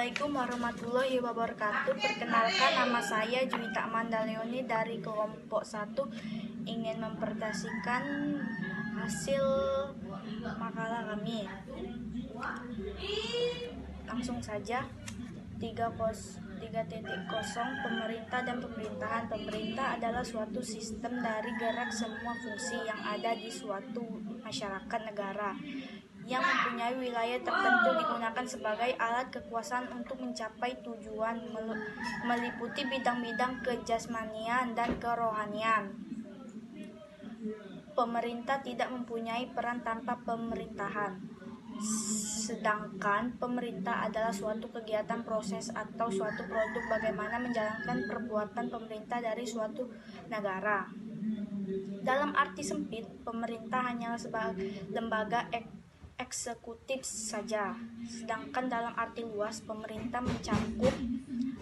Assalamualaikum warahmatullahi wabarakatuh. Perkenalkan, nama saya Juwita Amanda Leoni dari kelompok 1, ingin mempresentasikan hasil makalah kami. Langsung saja. 3.0 Pemerintah dan pemerintahan. Pemerintah adalah suatu sistem dari gerak semua fungsi yang ada di suatu masyarakat negara yang mempunyai wilayah tertentu, digunakan sebagai alat kekuasaan untuk mencapai tujuan, meliputi bidang-bidang kejasmanian dan kerohanian. Pemerintah tidak mempunyai peran tanpa pemerintahan. Sedangkan pemerintah adalah suatu kegiatan, proses, atau suatu produk bagaimana menjalankan perbuatan pemerintah dari suatu negara. Dalam arti sempit, pemerintah hanyalah sebagai lembaga eksekutif saja. Sedangkan dalam arti luas, pemerintah mencakup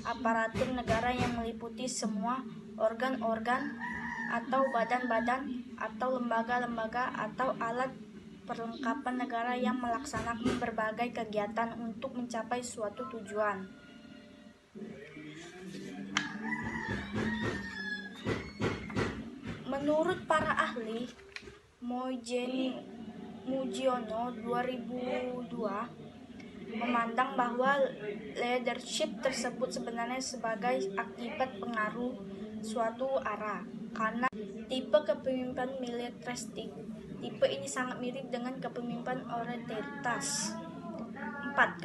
aparatur negara yang meliputi semua organ-organ atau badan-badan atau lembaga-lembaga atau alat perlengkapan negara yang melaksanakan berbagai kegiatan untuk mencapai suatu tujuan. Menurut para ahli, Mugiono 2002 memandang bahwa leadership tersebut sebenarnya sebagai akibat pengaruh suatu arah, karena tipe kepemimpinan militeristik. Tipe ini sangat mirip dengan kepemimpinan otoritas. 4.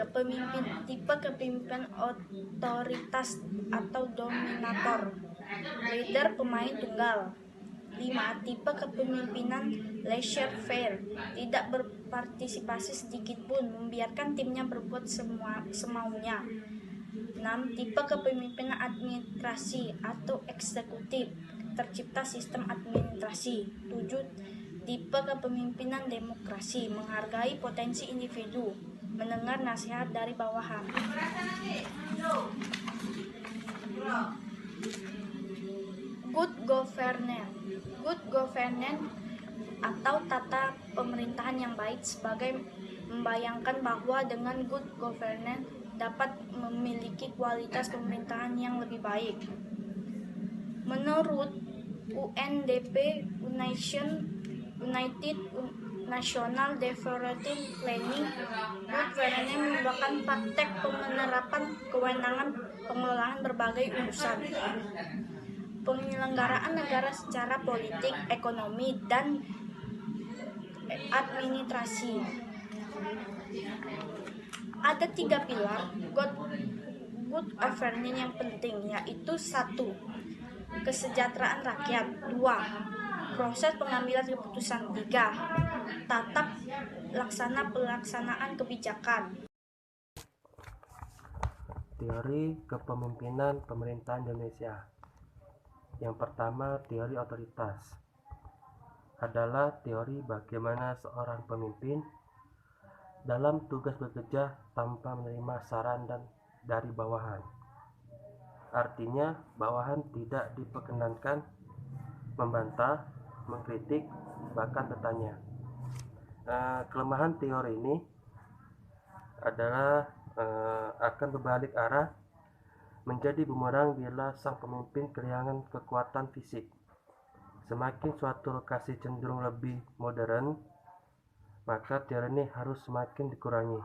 Tipe kepemimpinan otoritas atau dominator, leader, pemain tunggal. 5. Tipe kepemimpinan laissez-faire, tidak berpartisipasi sedikitpun, membiarkan timnya berbuat semaunya. 6. Tipe kepemimpinan administrasi atau eksekutif, tercipta sistem administrasi. 7. Tipe kepemimpinan demokrasi, menghargai potensi individu, mendengar nasihat dari bawahan. Good governance atau tata pemerintahan yang baik sebagai membayangkan bahwa dengan good governance dapat memiliki kualitas pemerintahan yang lebih baik. Menurut UNDP, United National Development Planning, good governance merupakan praktek penerapan kewenangan pengelolaan berbagai urusan penyelenggaraan negara secara politik, ekonomi, dan administrasi. Ada 3 pilar good governance yang penting, yaitu 1. Kesejahteraan rakyat. 2. Proses pengambilan keputusan. 3. Tata pelaksanaan kebijakan. Teori kepemimpinan pemerintahan Indonesia. Yang pertama, teori otoritas adalah teori bagaimana seorang pemimpin dalam tugas bekerja tanpa menerima saran dari bawahan. Artinya, bawahan tidak diperkenankan membantah, mengkritik, bahkan bertanya. Kelemahan teori ini adalah akan berbalik arah menjadi bumerang bila sang pemimpin kehilangan kekuatan fisik. Semakin suatu lokasi cenderung lebih modern, maka teori ini harus semakin dikurangi.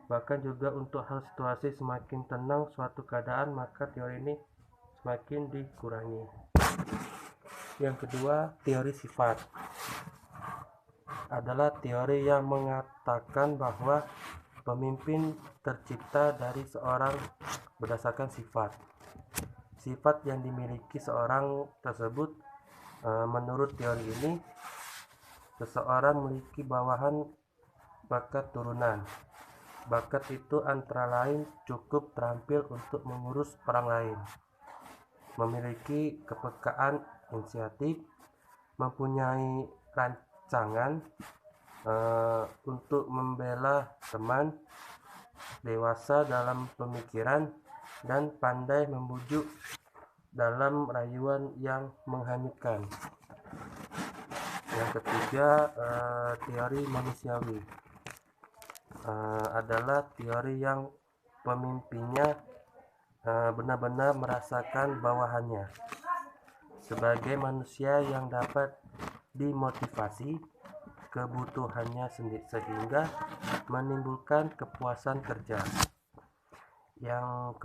Bahkan juga untuk hal situasi semakin tenang suatu keadaan, maka teori ini semakin dikurangi. Yang kedua, teori sifat adalah teori yang mengatakan bahwa pemimpin tercipta dari seorang berdasarkan sifat yang dimiliki seorang tersebut. Menurut teori ini, seseorang memiliki bawahan bakat turunan. Bakat itu antara lain cukup terampil untuk mengurus orang lain, memiliki kepekaan inisiatif, mempunyai rancangan untuk membela teman, dewasa dalam pemikiran, dan pandai membujuk dalam rayuan yang menghanyutkan. Yang ketiga, teori manusiawi adalah teori yang pemimpinnya benar-benar merasakan bawahannya. Sebagai manusia yang dapat dimotivasi kebutuhannya sendiri sehingga menimbulkan kepuasan kerja. Yang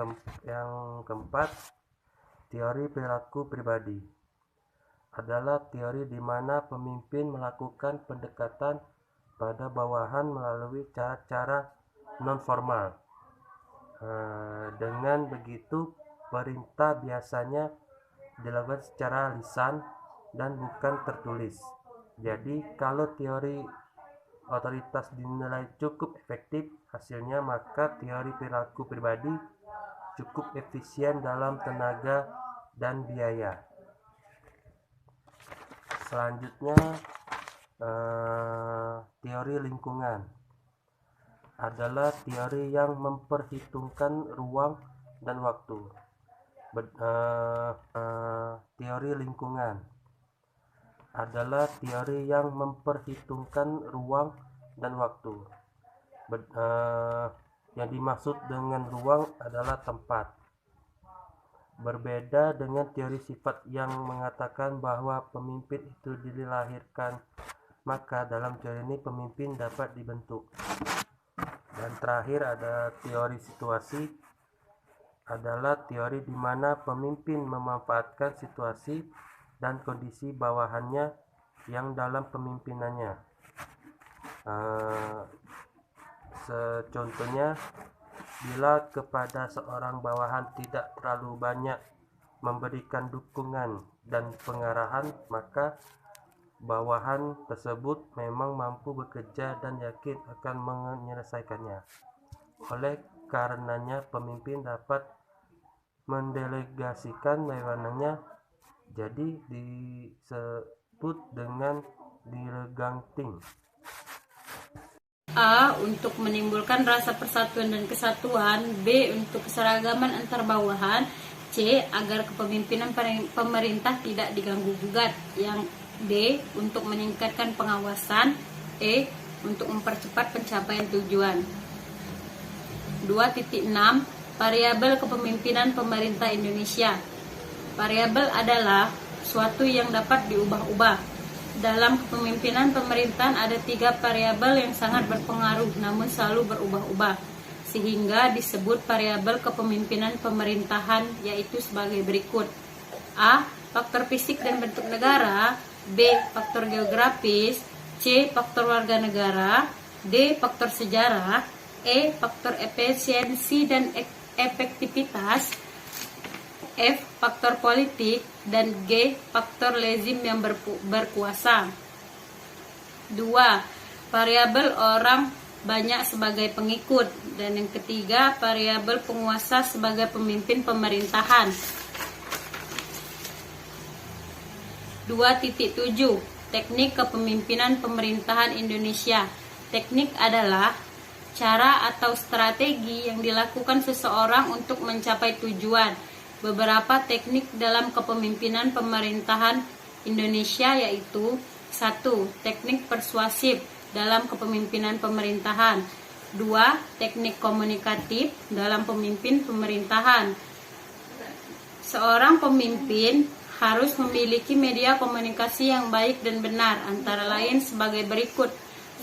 keempat, teori perilaku pribadi adalah teori di mana pemimpin melakukan pendekatan pada bawahan melalui cara-cara non-formal. Dengan begitu, perintah biasanya dilakukan secara lisan dan bukan tertulis. Jadi, kalau teori otoritas dinilai cukup efektif hasilnya, maka teori perilaku pribadi cukup efisien dalam tenaga dan biaya. Selanjutnya, teori lingkungan adalah teori yang memperhitungkan ruang dan waktu. Teori lingkungan adalah teori yang memperhitungkan ruang dan waktu. Yang dimaksud dengan ruang adalah tempat. Berbeda dengan teori sifat yang mengatakan bahwa pemimpin itu dilahirkan, maka dalam teori ini pemimpin dapat dibentuk. Dan terakhir ada teori situasi, adalah teori di mana pemimpin memanfaatkan situasi dan kondisi bawahannya yang dalam pemimpinannya. Contohnya, bila kepada seorang bawahan tidak terlalu banyak memberikan dukungan dan pengarahan, maka bawahan tersebut memang mampu bekerja dan yakin akan menyelesaikannya. Oleh karenanya, pemimpin dapat mendelegasikan wewenangnya, jadi disebut dengan delegating. A. Untuk menimbulkan rasa persatuan dan kesatuan. B. Untuk keseragaman antar bawahan. C. Agar kepemimpinan pemerintah tidak diganggu gugat. Yang D. Untuk meningkatkan pengawasan. E. Untuk mempercepat pencapaian tujuan. 2.6 Variabel kepemimpinan pemerintah Indonesia. Variabel adalah suatu yang dapat diubah-ubah. Dalam kepemimpinan pemerintahan ada 3 variabel yang sangat berpengaruh namun selalu berubah-ubah, sehingga disebut variabel kepemimpinan pemerintahan, yaitu sebagai berikut. A. Faktor fisik dan bentuk negara. B. Faktor geografis. C. Faktor warga negara. D. Faktor sejarah. E. Faktor efisiensi dan efektivitas. F. Faktor politik. Dan G. Faktor lazim yang berkuasa. 2. Variabel orang banyak sebagai pengikut. Dan yang ketiga, variabel penguasa sebagai pemimpin pemerintahan. 2.7 Teknik kepemimpinan pemerintahan Indonesia. Teknik adalah cara atau strategi yang dilakukan seseorang untuk mencapai tujuan. Beberapa teknik dalam kepemimpinan pemerintahan Indonesia yaitu 1. Teknik persuasif dalam kepemimpinan pemerintahan. 2. Teknik komunikatif dalam pemimpin pemerintahan. Seorang pemimpin harus memiliki media komunikasi yang baik dan benar, antara lain sebagai berikut.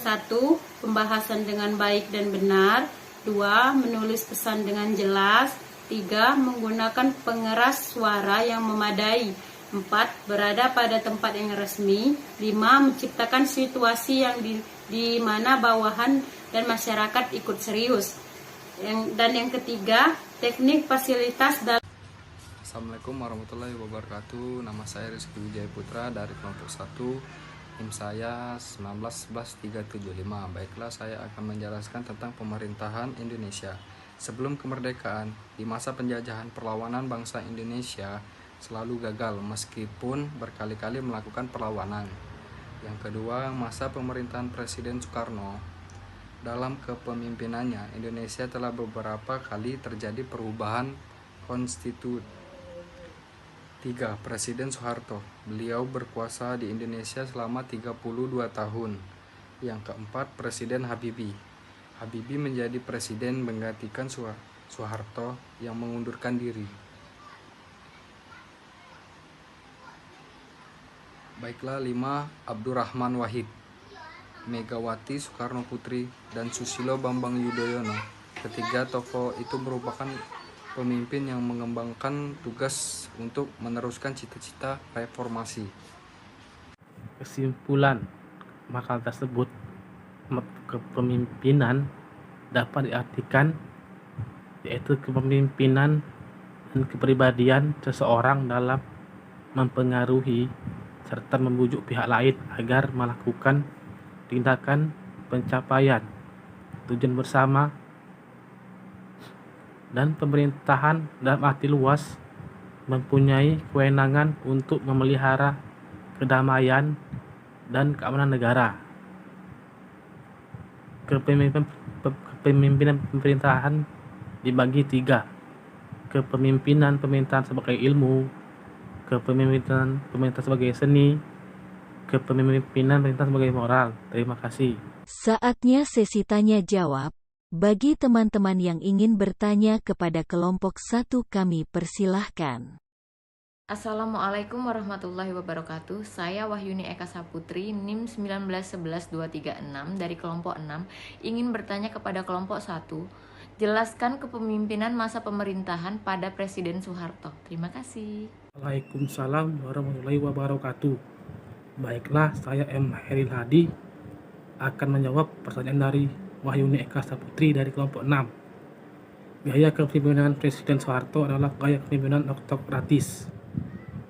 1. Pembahasan dengan baik dan benar. 2. Menulis pesan dengan jelas. 3. Menggunakan pengeras suara yang memadai. 4. Berada pada tempat yang resmi. 5. Menciptakan situasi yang di mana bawahan dan masyarakat ikut serius. Dan yang ketiga, teknik fasilitas dalam. Assalamualaikum warahmatullahi wabarakatuh. Nama saya Rizky Wijaya Putra dari kelompok 1. NIM saya 1911375. Baiklah, saya akan menjelaskan tentang pemerintahan Indonesia. Sebelum kemerdekaan, di masa penjajahan perlawanan bangsa Indonesia selalu gagal meskipun berkali-kali melakukan perlawanan. Yang kedua, masa pemerintahan Presiden Soekarno. Dalam kepemimpinannya, Indonesia telah beberapa kali terjadi perubahan konstitusi. 3. Presiden Soeharto. Beliau berkuasa di Indonesia selama 32 tahun. Yang keempat, Presiden Habibie. Habibie menjadi presiden menggantikan Soeharto yang mengundurkan diri. Baiklah, 5. Abdurrahman Wahid, Megawati Soekarno Putri, dan Susilo Bambang Yudhoyono. Ketiga tokoh itu merupakan pemimpin yang mengembangkan tugas untuk meneruskan cita-cita reformasi. Kesimpulan makalah tersebut, kepemimpinan dapat diartikan yaitu kepemimpinan dan kepribadian seseorang dalam mempengaruhi serta membujuk pihak lain agar melakukan tindakan pencapaian tujuan bersama, dan pemerintahan dalam arti luas mempunyai kewenangan untuk memelihara kedamaian dan keamanan negara. Kepemimpinan pemerintahan dibagi 3: kepemimpinan pemerintahan sebagai ilmu, kepemimpinan pemerintahan sebagai seni, kepemimpinan pemerintahan sebagai moral. Terima kasih. Saatnya sesi tanya jawab. Bagi teman-teman yang ingin bertanya kepada kelompok 1, kami persilahkan. Assalamualaikum warahmatullahi wabarakatuh. Saya Wahyuni Eka Saputri, NIM 1911236 dari kelompok 6, ingin bertanya kepada kelompok 1. Jelaskan kepemimpinan masa pemerintahan pada Presiden Soeharto. Terima kasih. Waalaikumsalam warahmatullahi wabarakatuh. Baiklah, saya M. Heril Hadi akan menjawab pertanyaan dari Wahyuni Eka Saputri dari kelompok 6. Gaya kepemimpinan Presiden Soeharto adalah gaya kepemimpinan oktokratis,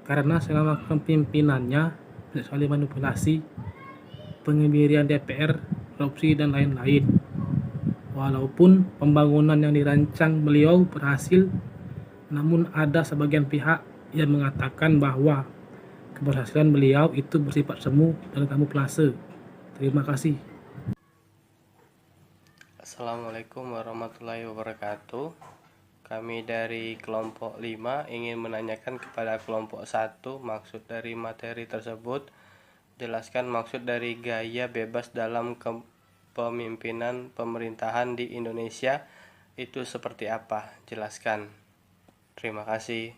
karena selama kepemimpinannya banyak sekali manipulasi, pengebirian DPR, korupsi, dan lain-lain. Walaupun pembangunan yang dirancang beliau berhasil, namun ada sebagian pihak yang mengatakan bahwa keberhasilan beliau itu bersifat semu dan kamuflase. Terima kasih. Assalamualaikum warahmatullahi wabarakatuh. Kami dari kelompok 5 ingin menanyakan kepada kelompok 1 maksud dari materi tersebut. Jelaskan maksud dari gaya bebas dalam kepemimpinan pemerintahan di Indonesia itu seperti apa? Jelaskan. Terima kasih.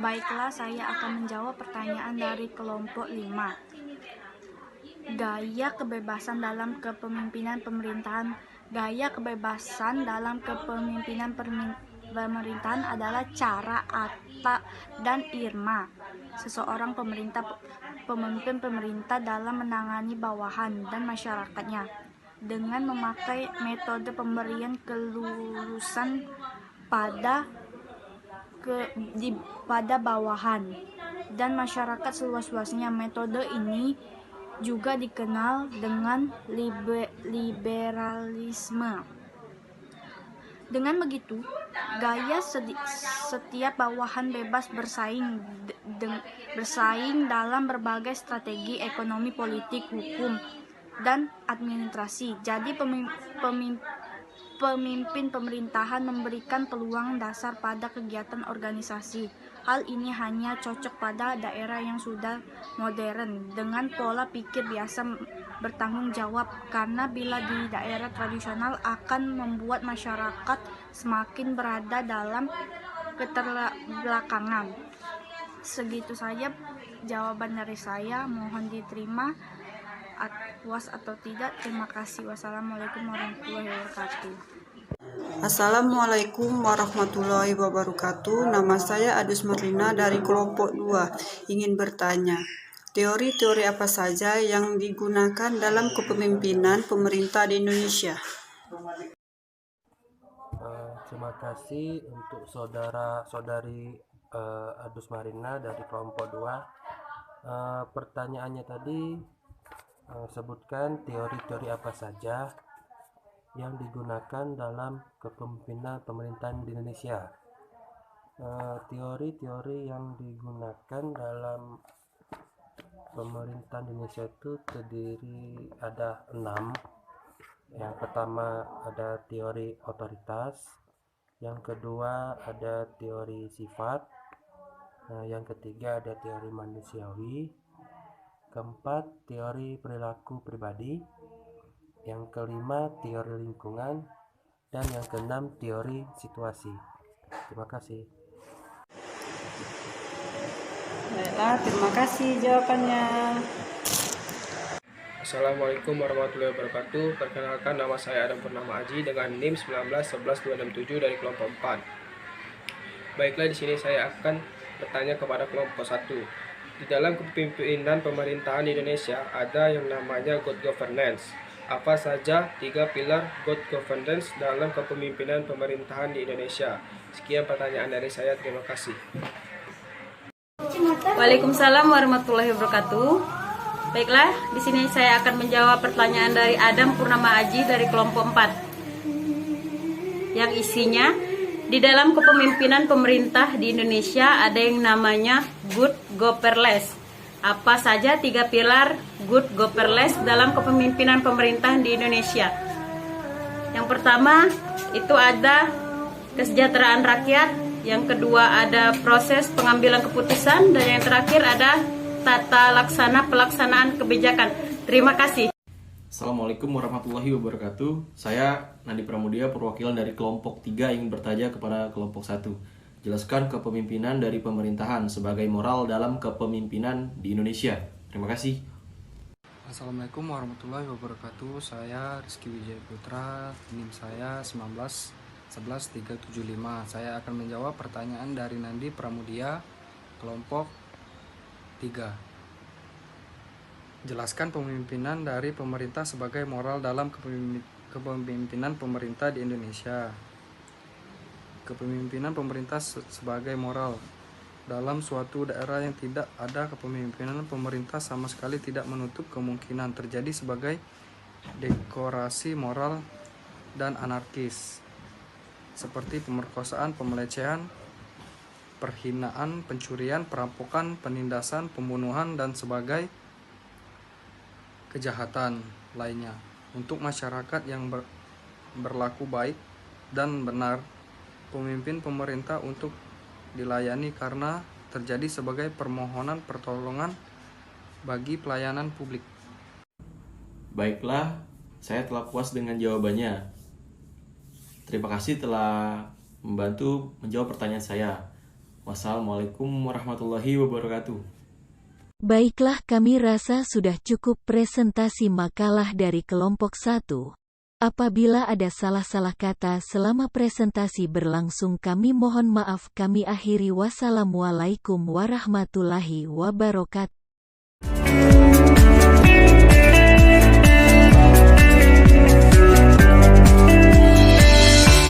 Baiklah, saya akan menjawab pertanyaan dari kelompok 5. Gaya kebebasan dalam kepemimpinan pemerintahan. Gaya kebebasan dalam kepemimpinan pemerintahan adalah cara dan irma seseorang pemimpin pemerintah dalam menangani bawahan dan masyarakatnya dengan memakai metode pemberian kelulusan pada bawahan dan masyarakat seluas-luasnya. Metode ini juga dikenal dengan liberalisme. Dengan begitu, gaya setiap bawahan bebas bersaing dalam berbagai strategi ekonomi, politik, hukum, dan administrasi. Jadi pemimpin pemerintahan memberikan peluang dasar pada kegiatan organisasi. Hal ini hanya cocok pada daerah yang sudah modern dengan pola pikir biasa bertanggung jawab, karena bila di daerah tradisional akan membuat masyarakat semakin berada dalam keterbelakangan. Segitu saja jawaban dari saya, mohon diterima puas atau tidak. Terima kasih. Wassalamualaikum warahmatullahi wabarakatuh. Assalamualaikum warahmatullahi wabarakatuh. Nama saya Adus Marlina dari kelompok 2. Ingin bertanya, teori-teori apa saja yang digunakan dalam kepemimpinan pemerintah di Indonesia? Terima kasih untuk saudara-saudari Adus Marlina dari kelompok 2. Pertanyaannya tadi, sebutkan teori-teori apa saja yang digunakan dalam kepemimpinan pemerintahan di Indonesia. Teori-teori yang digunakan dalam pemerintahan Indonesia itu terdiri ada 6. Yang pertama ada teori otoritas, yang kedua ada teori sifat, yang ketiga ada teori manusiawi, keempat teori perilaku pribadi, yang kelima teori lingkungan, Dan yang keenam, teori situasi. Terima kasih. Baiklah, terima kasih jawabannya. Assalamualaikum warahmatullahi wabarakatuh. Perkenalkan, nama saya Adam Purnama Aji dengan NIM 1911267 dari kelompok 4. Baiklah, di sini saya akan bertanya kepada kelompok 1. Di dalam kepemimpinan pemerintahan di Indonesia ada yang namanya good governance. Apa saja 3 pilar good governance dalam kepemimpinan pemerintahan di Indonesia? Sekian pertanyaan dari saya. Terima kasih. Waalaikumsalam warahmatullahi wabarakatuh. Baiklah, di sini saya akan menjawab pertanyaan dari Adam Purnama Aji dari kelompok 4. Yang isinya, di dalam kepemimpinan pemerintah di Indonesia ada yang namanya good governance. Apa saja 3 pilar good governance dalam kepemimpinan pemerintahan di Indonesia? Yang pertama, itu ada kesejahteraan rakyat. Yang kedua ada proses pengambilan keputusan. Dan yang terakhir ada tata laksana pelaksanaan kebijakan. Terima kasih. Assalamualaikum warahmatullahi wabarakatuh. Saya Nadi Pramudia, perwakilan dari kelompok 3 ingin bertanya kepada kelompok 1. Jelaskan kepemimpinan dari pemerintahan sebagai moral dalam kepemimpinan di Indonesia. Terima kasih. Assalamualaikum warahmatullahi wabarakatuh. Saya Rizky Wijaya Putra, NIM saya 1911375. Saya akan menjawab pertanyaan dari Nandi Pramudia, kelompok 3. Jelaskan pemimpinan dari pemerintah sebagai moral dalam kepemimpinan pemerintah di Indonesia. Kepemimpinan pemerintah sebagai moral dalam suatu daerah yang tidak ada kepemimpinan pemerintah sama sekali tidak menutup kemungkinan terjadi sebagai dekorasi moral dan anarkis seperti pemerkosaan, pelecehan, perhinaan, pencurian, perampokan, penindasan, pembunuhan, dan sebagai kejahatan lainnya. Untuk masyarakat yang berlaku baik dan benar, pemimpin pemerintah untuk dilayani karena terjadi sebagai permohonan pertolongan bagi pelayanan publik. Baiklah, saya telah puas dengan jawabannya. Terima kasih telah membantu menjawab pertanyaan saya. Wassalamualaikum warahmatullahi wabarakatuh. Baiklah, kami rasa sudah cukup presentasi makalah dari kelompok 1. Apabila ada salah-salah kata selama presentasi berlangsung, kami mohon maaf. Kami akhiri. Wassalamualaikum warahmatullahi wabarakatuh.